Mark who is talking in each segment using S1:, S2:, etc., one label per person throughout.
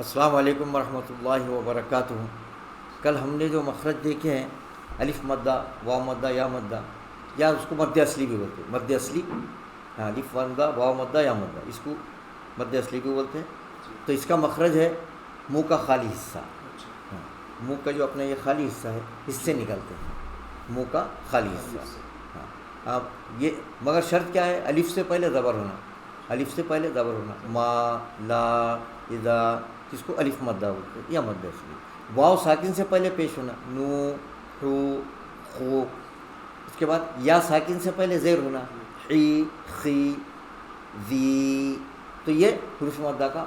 S1: السلام علیکم ورحمۃ اللہ وبرکاتہ۔ کل ہم نے جو مخرج دیکھے ہیں الف مدہ، واو مدہ، یا مدہ، یا اس کو مد اصلی بھی بولتے ہیں، مد اصلی، ہاں، الف مدہ، واو مدہ، یا مدہ، اس کو مد اصلی بھی بولتے ہیں۔ تو اس کا مخرج ہے منہ کا خالی حصہ، ہاں، منہ کا جو اپنا یہ خالی حصہ ہے، اس سے نکلتے ہیں منہ کا خالی حصہ، ہاں۔ اب یہ مگر شرط کیا ہے؟ الف سے پہلے زبر ہونا، الف سے پہلے زبر ہونا، ما، لا، اذا، جس کو الف مدہ بولتے ہیں یا مد اصلی۔ واو ساکن سے پہلے پیش ہونا، نو، حو، خو۔ اس کے بعد یا ساکن سے پہلے زیر ہونا، حی، خی، ذی۔ تو یہ حروف مدہ کا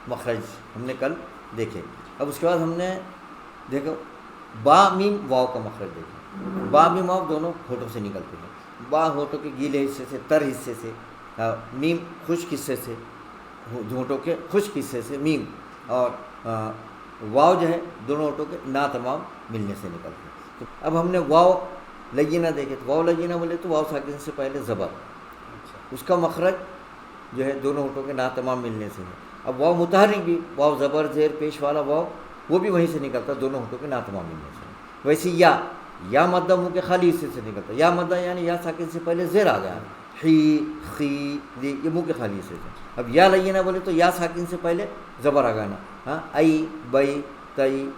S1: مخرج ہم نے کل دیکھے۔ اب اس کے بعد ہم نے دیکھو با میم واو کا مخرج دیکھا۔ با میم واو دونوں ہونٹوں سے نکلتے ہیں، با ہونٹوں کے گیلے حصے سے، تر حصے سے، میم خشک حصے سے، ہونٹوں کے خشک حصے سے میم، اور واو جو ہے دونوں ہونٹوں کے نا تمام ملنے سے نکلتے ہیں۔ تو اب ہم نے واو لینہ دیکھے، تو واو لینہ بولے تو واو ساکن سے پہلے زبر، اس کا مخرج جو ہے دونوں ہونٹوں کے نا تمام ملنے سے ہے۔ اب واو متحرک بھی، واو زبر زیر پیش والا واو، وہ بھی وہیں سے نکلتا، دونوں ہونٹوں کے نا تمام ملنے سے۔ ویسے یا مدہ منہ کے خالی حصے سے نکلتا، یا مدہ یعنی یا ساکن سے پہلے زیر آ گیا، حی، خی، ذی، یہ منہ کے خالی حصے سے۔ اب یا لینہ بولے تو یا ساکن سے پہلے زبر آ گانا، ہاں، ای، بئی، تئی،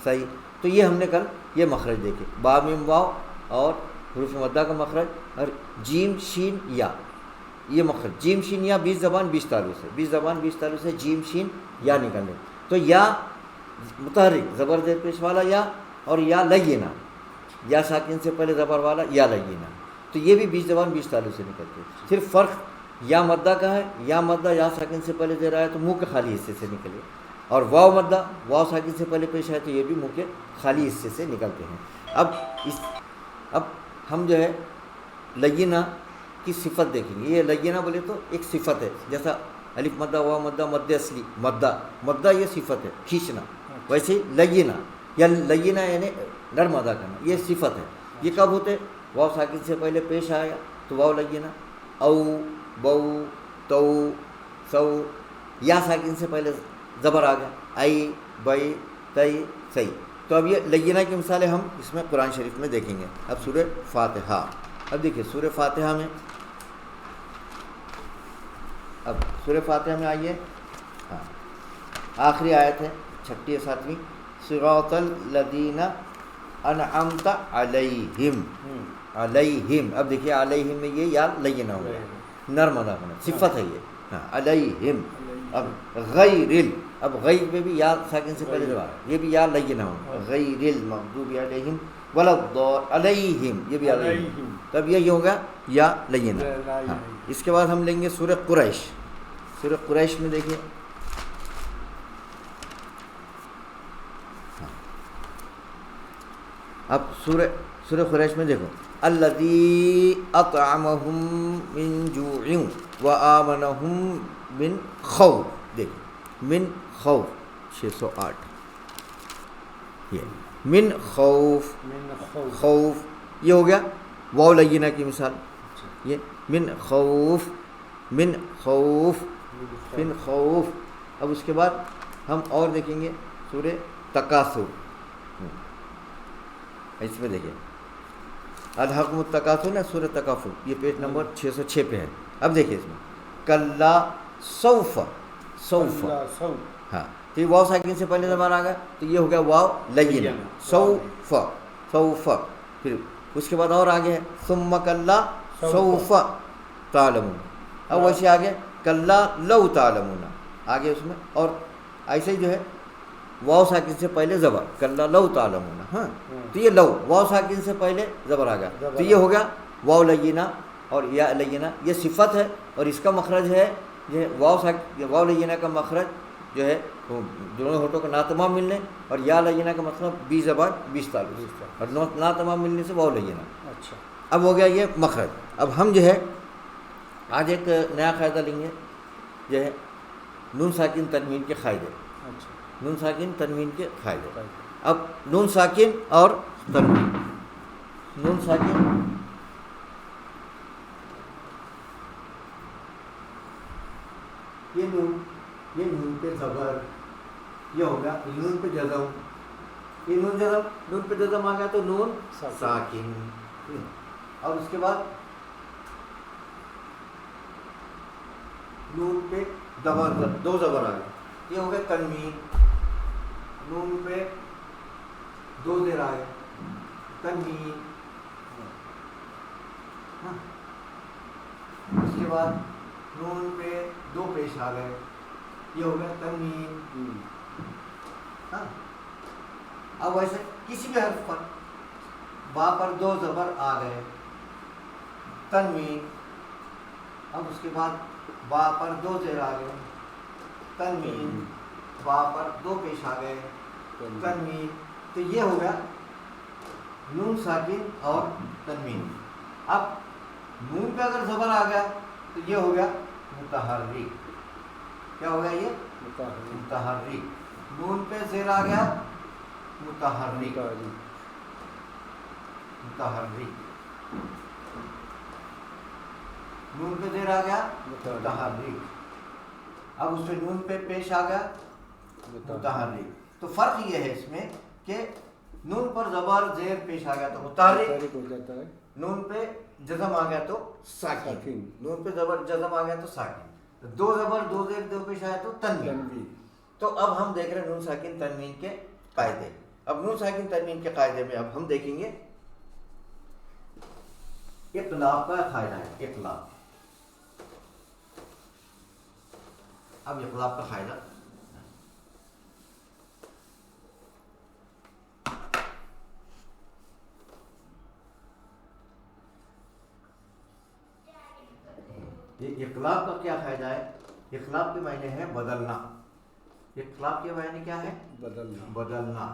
S1: سی۔ تو یہ ہم نے کل یہ مخرج دیکھے، با میم واو اور حروف مدہ کا مخرج، اور جیم شین یا، یہ مخرج جیم شین یا 20 زبان 20 تالو سے، 20 زبان 20 تالو سے جیم شین یا نکلنے۔ تو یا متحرک زبر زیر پیش والا یا، اور یا لینہ، یا ساکن سے پہلے زبر والا یا لینہ، تو یہ بھی 20 زبان 20 تالو سے نکلتے ہیں۔ صرف فرق یا مدہ کا ہے، یا مدہ یا ساکن سے پہلے زیر آیا تو منہ کے خالی حصے سے نکلے، اور واو مدہ واو ساکن سے پہلے پیش آئے تو یہ بھی منہ کے خالی حصے سے نکلتے ہیں۔ اب ہم جو ہے لینہ کی صفت دیکھیں گے۔ یہ لینہ بولے تو ایک صفت ہے، جیسا الف مدہ، واو مدہ، مد اصلی، مدہ یہ صفت ہے کھینچنا، ویسے لینہ یا لینہ یعنی نرم ادا کرنا، یہ صفت ہے۔ یہ کب ہوتے؟ واو ساکن سے پہلے پیش آیا تو واو لینہ، او، بو، تو، سو، یا ساکن سے پہلے زبر آ گیا، ای، بئی، تئی، سی۔ تو اب یہ لینہ کی مثالیں ہم اس میں قرآن شریف میں دیکھیں گے۔ اب سورہ فاتحہ، اب دیکھیے سورہ فاتحہ میں، اب سورہ فاتحہ میں آئیے، ہاں، آخری آیت ہے 6 اور 7، صراط الذین انعمت علیہم، علیہم۔ اب دیکھیے علیہم میں یہ یا لینہ ہو گیا، نرم ادا ہونا، صفت ہے یہ، ہاں، علیہم۔ اب اب غیر میں بھی یا ساکن سے پہلے زبر، یہ بھی یا لینہ ہونا، غیر المغضوب علیہم ولا علیہم، یہ بھی علیہم، تب یہ ہوگا یا لینہ، ہاں۔ اس کے بعد ہم لیں گے سورہ قریش۔ سورہ قریش میں دیکھیے، اب سورہ قریش میں دیکھو، الذی اطعمہم من جوع وآمنہم من خوف، دیکھیں من خوف 608، یہ من خوف، خوف یہ ہو گیا واو لینہ کی مثال، یہ من خوف، من خوف، من خوف۔ اب اس کے بعد ہم اور دیکھیں گے سورہ تکاثر، اس میں دیکھیں الحاکم التکاثر نا، سورہ تکاثر، یہ پیج نمبر 606 پہ ہے۔ اب دیکھیں اس میں کلا سوف، سوف، ہاں، تو یہ واو ساکن سے پہلے زبان آ گیا تو یہ ہو گیا واو لینہ، سوف، سوف۔ پھر اس کے بعد اور آگے ہے ثم کلا سوف تعلمون، اب ویسے آگے کلا لو تعلمون آگے اس میں، اور ایسے ہی جو ہے واو ساکن سے پہلے زبر، کلا لو تعلمون، ہاں، تو یہ لو واو ساکن سے پہلے زبر آ گیا تو یہ ہو گیا واو لینہ اور یا لینہ، یہ صفت ہے، اور اس کا مخرج ہے یہ واو لینہ کا مخرج جو ہے دونوں ہونٹوں کا نا تمام ملنے، اور یا لینہ کا مطلب 20 زبان 20 تالو، اور نا تمام ملنے سے واو لینہ۔ اچھا، اب ہو گیا یہ مخرج۔ اب ہم جو ہے آج ایک نیا قاعدہ لیں گے، جو ہے نون ساکن تنوین کے قاعدے، نون ساکن تنوین کے قاعدے۔ اب نون ساکن اور تنوین، نون ساکن، یہ نون پہ زبر، یہ ہو گیا نون پہ جزم، یہ نون جزم، نون پہ جزم آ گیا تو نون ساکن. اب اس کے بعد نون پہ زبر، دو زبر آ گئے، یہ ہو گیا تنوین. نون پہ دو زیر آ گئے، تنوین. اس کے بعد نون پہ دو پیش آ گئے، یہ ہو گیا تنوین. ہاں اب ویسے کسی بھی حرف پر با پر دو زبر آ گئے، تنوین. اب اس کے بعد با پر دو زیر آ گئے، تنوین. با پر دو پیش آ گئے، تنوین. تو یہ ہو گیا نون ساکن اور تنوین. اب نون پہ اگر زبر آ گیا تو یہ ہو گیا متحرک. کیا ہو گیا؟ یہ متحرک. نون پہ زیر آ گیا متحرک. متحرک. نون پہ زیر آ گیا متحرک. اب اس پہ نون پہ پیش آ گیا متحرک. تو فرق یہ ہے اس میں کہ نون پر زبر زیر پیش آ گیا تو متحرک
S2: ہو جاتا ہے،
S1: نون پہ جزم آ گیا تو ساکن. نون پہ زبر جزم آ گیا تو ساکن. دو زبر دو زیر دو پیش آیا تو تنوین. تو اب ہم دیکھ رہے ہیں نون ساکن تنوین کے قاعدے. اب نون ساکن تنوین کے قاعدے میں اب ہم دیکھیں گے اقلاب کا قاعدہ ہے. اقلاب. اب اقلاب کا قاعدہ یہ اقلاب کا کیا قاعدہ ہے؟ اقلاب کے معنی ہے بدلنا. اقلاب کے معنی کیا ہے؟
S2: بدلنا.
S1: بدلنا.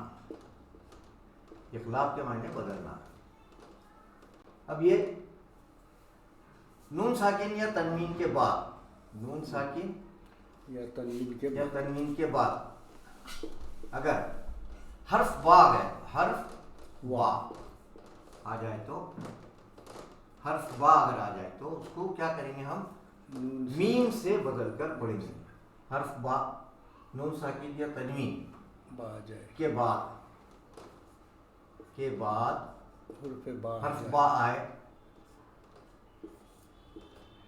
S1: اقلاب کے معنی بدلنا. اب یہ نون ساکن یا تنوین کے بعد، نون ساکن
S2: یا تنوین
S1: کے بعد اگر حرف وا ہے، حرف وا آ جائے تو، حرف وا اگر آ جائے تو اس کو کیا کریں گے ہم؟ میم سے بدل کر پڑھیں گے. حرف با نون ساکن یا تنوین کے بعد حرف با آئے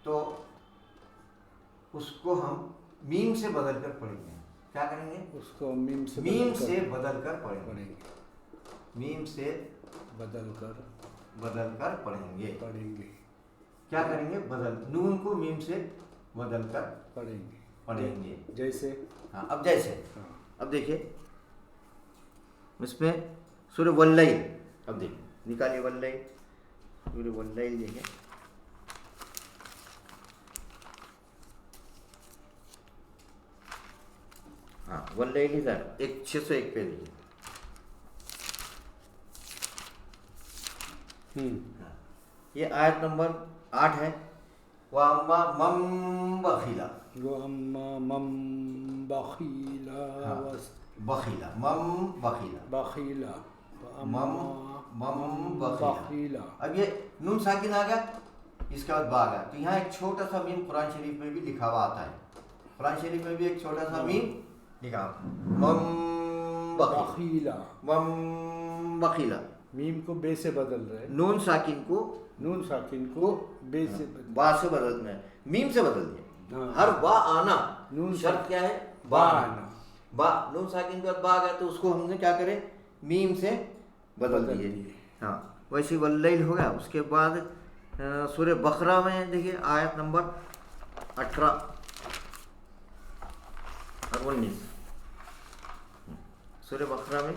S1: تو اس کو ہم میم سے بدل کر پڑھیں گے. کیا کریں گے؟
S2: اس کو میم
S1: سے بدل کر پڑھیں گے. میم سے بدل کر پڑھیں گے. کیا کریں گے؟ بدل نون کو میم سے بدل کر پڑھیں گے.
S2: جیسے
S1: ہاں اب جیسے اب دیکھیے اس میں سورہ واللیل. اب دیکھیں نکالیے واللیل. سورہ واللیل دیکھیں. ہاں واللیل ہی سر 601 پہ دیکھیے. یہ آیت نمبر 8 ہے. وَأَمَّا مَن بَخِلَ.
S2: وَأَمَّا مَن بَخِلَ
S1: بخیلا مم بخیلا مم بخیلا. اب یہ نون ساکن آ گیا، اس کے بعد با آ گیا تو یہاں ایک چھوٹا سا میم قرآن شریف میں بھی لکھا ہوا آتا ہے. قرآن شریف میں بھی ایک چھوٹا سا میم لکھا ہوا مم بخیلا.
S2: میم کو بے سے بدل رہے،
S1: نون ساکن کو
S2: بے سے
S1: با سے بدلنا ہے، میم سے بدل دیا. ہر با آنا شرط کیا ہے؟ با آنا. با نون ساکن کے بعد با آ گیا تو اس کو ہم نے کیا کرے؟ میم سے بدل دیے. ہاں ویسے واللیل ہو گیا. اس کے بعد سورہ بقرہ میں دیکھیے آیت نمبر 18 اور 19. سورہ بقرہ میں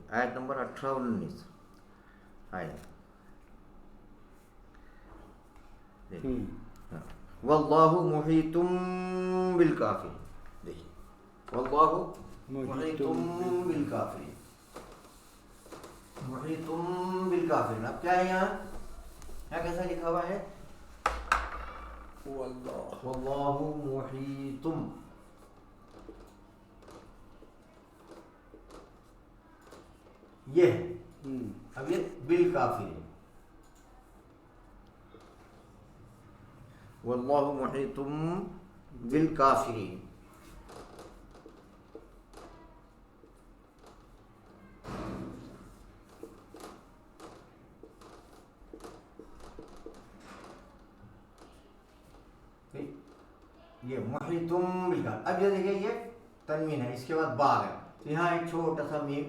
S1: آیت نمبر 18 اور 19 آیت. واللہ محیط بالکافرین. دیکھیے واللہ محیط بالکافرین. محیط بالکافرین. اب کیا ہے یہاں؟ کیا کیسا لکھا ہوا ہے؟ واللہ محیط. یہ ہے. اب یہ بالکافرین. واللہ محیط بالکافرین. یہ محیطم بالکاف. اب یہ دیکھیے یہ تنوین ہے, اس کے بعد با ہے, تو یہاں ایک چھوٹا سا میم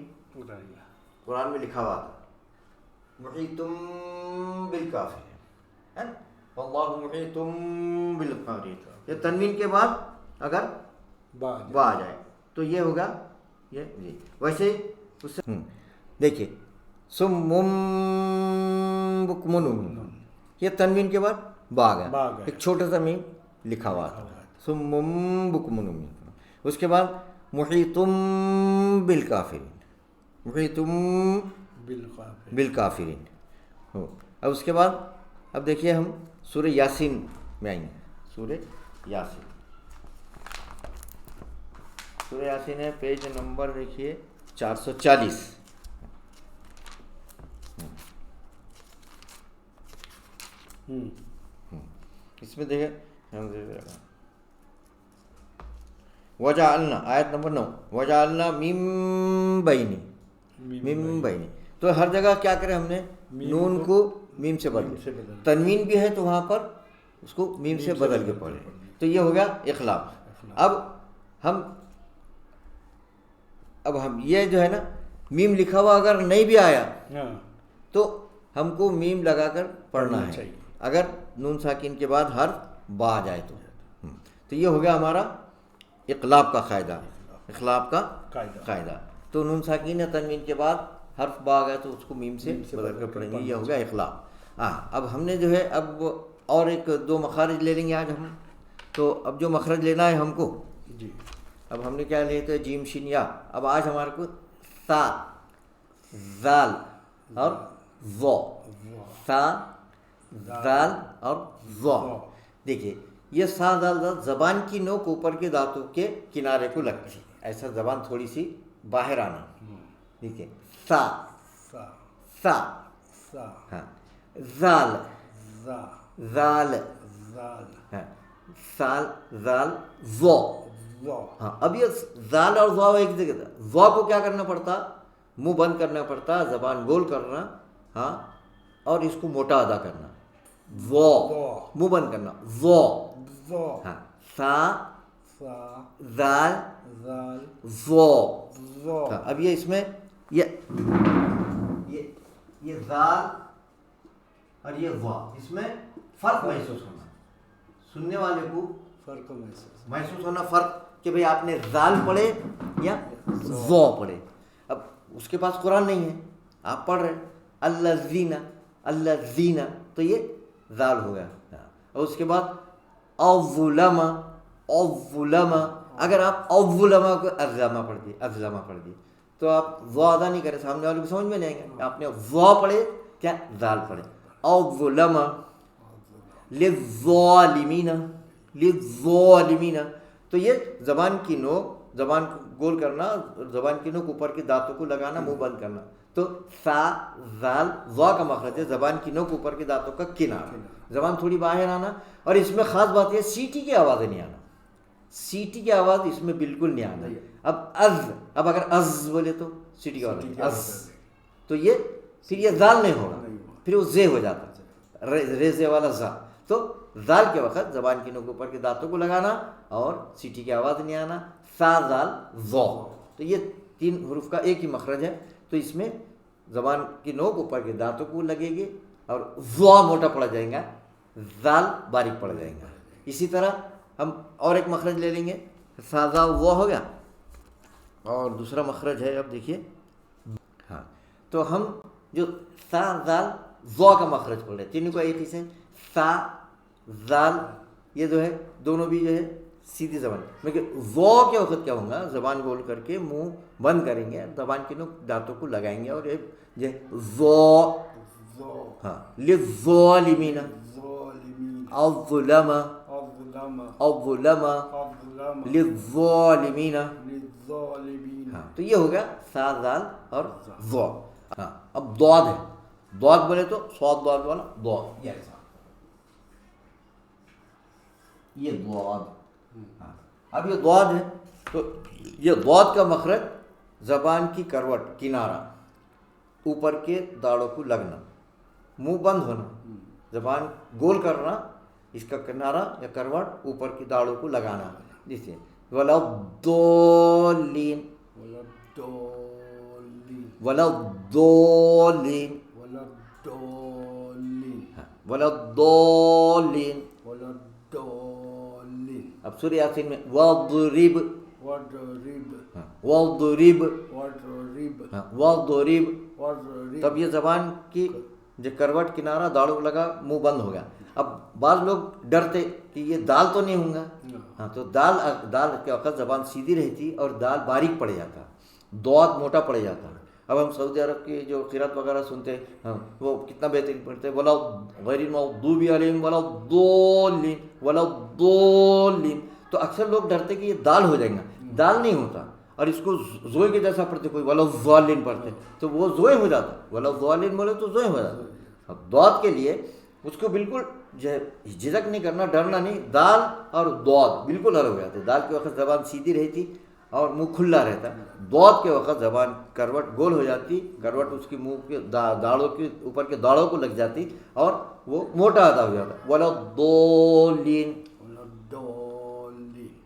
S1: قرآن میں لکھا ہوا تھا, محیطم بالکافرین ہے نا, واللہ محیطم بالکافرین. یہ تنوین کے بعد اگر با آ جائے تو یہ ہوگا یہ جی. ویسے اس سے دیکھیے سمم بکمن, یہ تنوین کے بعد با آ گیا, ایک چھوٹا سا میم لکھا ہوا تھا سمم بکمن. اس کے بعد محیطم بالکافرین, محیطم بالکافرین. اب اس کے بعد اب دیکھیے ہم سورہ یاسین میں آئیں گے. سورہ یاسین, سورہ یاسین ہے, پیج نمبر دیکھیے 440. اس میں دیکھیں وجعلنا, آیت نمبر 9, وجعلنا من بین. تو ہر جگہ کیا کریں ہم نے, نون کو میم سے بدل, تنوین بھی ہے تو وہاں پر اس کو میم سے بدل کے پڑھے, تو یہ ہو گیا اخلاق. اب ہم یہ جو ہے نا میم لکھا ہوا اگر نہیں بھی آیا تو ہم کو میم لگا کر پڑھنا ہے, اگر نون ساکن کے بعد حرف با آ جائے تو یہ ہو گیا ہمارا اقلاب کا قاعدہ, اخلاق کا قاعدہ. تو نون ساکین یا تنوین کے بعد حرف با آ گیا تو اس کو میم سے بدل کر پڑھیں گے, یہ ہو گیا اخلاق. اب ہم نے جو ہے اب اور ایک دو مخارج لے لیں گے آج ہم. تو اب جو مخرج لینا ہے ہم کو جی, اب ہم نے کیا لیے تھے جیم شین یا. اب آج ہمارے کو سا زال اور ذو, سا زال اور ذو. دیکھیے یہ سا زال زبان کی نوک اوپر کے دانتوں کے کنارے کو لگتی ہے, ایسا زبان تھوڑی سی باہر آنا. ٹھیک ہے, سا سا ہاں, زال زال ہاں, سال زال ذو. ہاں, اب یہ زال اور ذو ایک جگہ تھا. ذو کو کیا کرنا پڑتا, منہ بند کرنا پڑتا, زبان گول کرنا, ہاں, اور اس کو موٹا ادا کرنا. ذو منہ بند کرنا, ذو ہاں, سا زال ذو. اب یہ اس میں یہ زال اور یہ ذو, اس میں فرق محسوس ہونا, سننے والے کو فرق محسوس ہونا, فرق کہ بھئی آپ نے زال پڑھے یا ذو پڑھے. اب اس کے پاس قرآن نہیں ہے, آپ پڑھ رہے الذین الذین, تو یہ زال ہو گیا. اور اس کے بعد الظلم الظلم, اگر آپ الظلم کو ازلم پڑھ دیے, ازلم پڑھ دیے تو آپ ذو ادا نہیں کرے, سامنے والے کو سمجھ میں نہیں آئے گا. آپ نے ذو پڑھے کیا زال پڑھے. الظلم للظالمین, للظالمین, تو یہ زبان کی نوک, زبان کو گول کرنا, زبان کی نوک اوپر کے دانتوں کو لگانا, منہ بند کرنا. تو سا زال ذو کا مخرج ہے, زبان کی نوک اوپر کے دانتوں کا کنارہ, زبان تھوڑی باہر آنا. اور اس میں خاص بات یہ سیٹی کی آوازیں نہیں آنا, سیٹی کی آواز اس میں بالکل نہیں آنا. اب از, اب اگر از بولے تو سیٹی کی آواز از, تو یہ پھر یہ زال نہیں ہوگا, پھر وہ زے ہو جاتا, ریزے والا زا. تو زال کے وقت زبان کی نوک اوپر کے دانتوں کو لگانا اور سیٹی کی آواز نہیں آنا. سا زال ذو, تو یہ تین حروف کا ایک ہی مخرج ہے. تو اس میں زبان کی نوک اوپر کے دانتوں کو لگے گی اور ذو موٹا پڑ جائے گا, زال باریک پڑ جائے گا. اسی طرح ہم اور ایک مخرج لے لیں گے, سا زال ذو ہو گیا, اور دوسرا مخرج ہے اب دیکھیے. ہاں, تو ہم جو سا زال ذو کا مخرج پڑھ رہے ہیں, تینوں کا ایک ہی سے, سا زال, یہ جو ہے دونوں بھی جو ہے سیدھی زبان. لیکن ذو کے وقت کیا ہوگا, زبان گول کر کے منہ بند کریں گے, زبان کی نوک دانتوں کو لگائیں گے, اور یہ ذو, ہاں, للظالمین الظلم الظلم للظالمین, ہاں, تو یہ ہو گیا سا زال اور ذو. ہاں, اب ضاد ہے, ضاد بولے تو صاد ضاد والا ضاد, یہ ضاد. اب یہ ضاد ہے تو یہ ضاد کا مخرج زبان کی کروٹ, کنارہ, اوپر کے داڑوں کو لگنا, منہ بند ہونا, زبان گول کرنا, اس کا کنارہ یا کروٹ اوپر کی داڑوں کو لگانا، جسے وَلَضَّالِّينَ وَلَضَّالِّينَ وَلَضَّالِّينَ. اب سورہ یاسین میں وَاضْرِبْ وَاضْرِبْ وَاضْرِبْ. تب یہ زبان کی جو کروٹ کنارہ داڑوں کو لگا، منہ بند ہو گیا. اب بعض لوگ ڈرتے کہ یہ دال تو نہیں ہوں گا، ہاں تو دال کے وقت زبان سیدھی رہتی اور دال باریک پڑ جاتا، ضاد موٹا پڑ جاتا. اب ہم سعودی عرب کی جو قرات وغیرہ سنتے ہیں وہ کتنا بہترین پڑھتے ہیں، ولا غیر المغضوب علیہم ولا الضالین ولا الضالین. تو اکثر لوگ ڈرتے کہ یہ دال ہو جائیں گا، دال نہیں ہوتا، اور اس کو زوئے کے جیسا پڑھتے، کوئی ولا الضالین پڑھتے تو وہ زوئے ہو جاتا، ولا الضالین بولے تو زوئے ہو جاتا. اب ضاد کے لیے اس کو بالکل جھجک نہیں کرنا، ڈرنا نہیں. دال اور ضاد بالکل الگ ہو جاتے. دال کے وقت زبان سیدھی رہتی اور منہ کھلا رہتا، ضاد کے وقت زبان کروٹ گول ہو جاتی، کروٹ اس کی منہ کے داڑوں کے اوپر کے داڑوں کو لگ جاتی اور وہ موٹا ادا ہو جاتا. ولا الضالین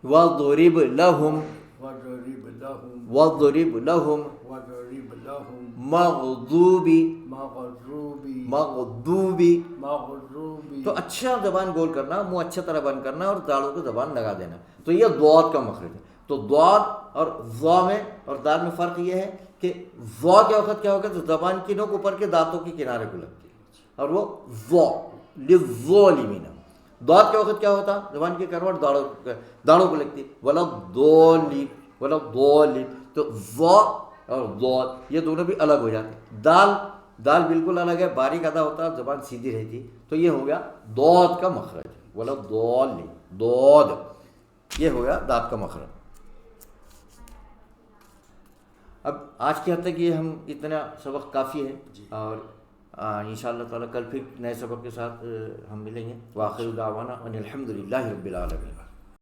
S1: وَاضْرِبْ لَهُمْ وَاضْرِبْ لَهُمْ مَغْضُوبِ. تو اچھا زبان گول کرنا، منہ اچھا طرح بند کرنا اور داڑوں کو زبان لگا دینا. تو یہ ضاد کا مخرج ہے. تو ضاد اور ضا میں اور دال میں فرق یہ ہے کہ ضا کے وقت کیا ہوگا، تو زبان کی نوک اوپر کے دانتوں کے کنارے کو لگتی ہے اور وہ ضا للظالمین. ضاد کے وقت کیا ہوتا، زبان کی کروٹ داڑوں کو لگتی، ولا الضالین ولا الضالین. تو ضا اور ضاد یہ دونوں بھی الگ ہو جاتے. دال بالکل الگ ہے، باریک ادا ہوتا ہے، زبان سیدھی رہتی. تو یہ ہو گیا ضاد کا مخرج، ولا الضالین. ضاد یہ ہو گیا داد کا مخرج. اب آج کے حد تک یہ ہم اتنا سبق کافی ہے، اور انشاءاللہ تعالیٰ کل پھر نئے سبق کے ساتھ ہم ملیں گے. وآخر دعوانا ان الحمد للہ رب العالمین.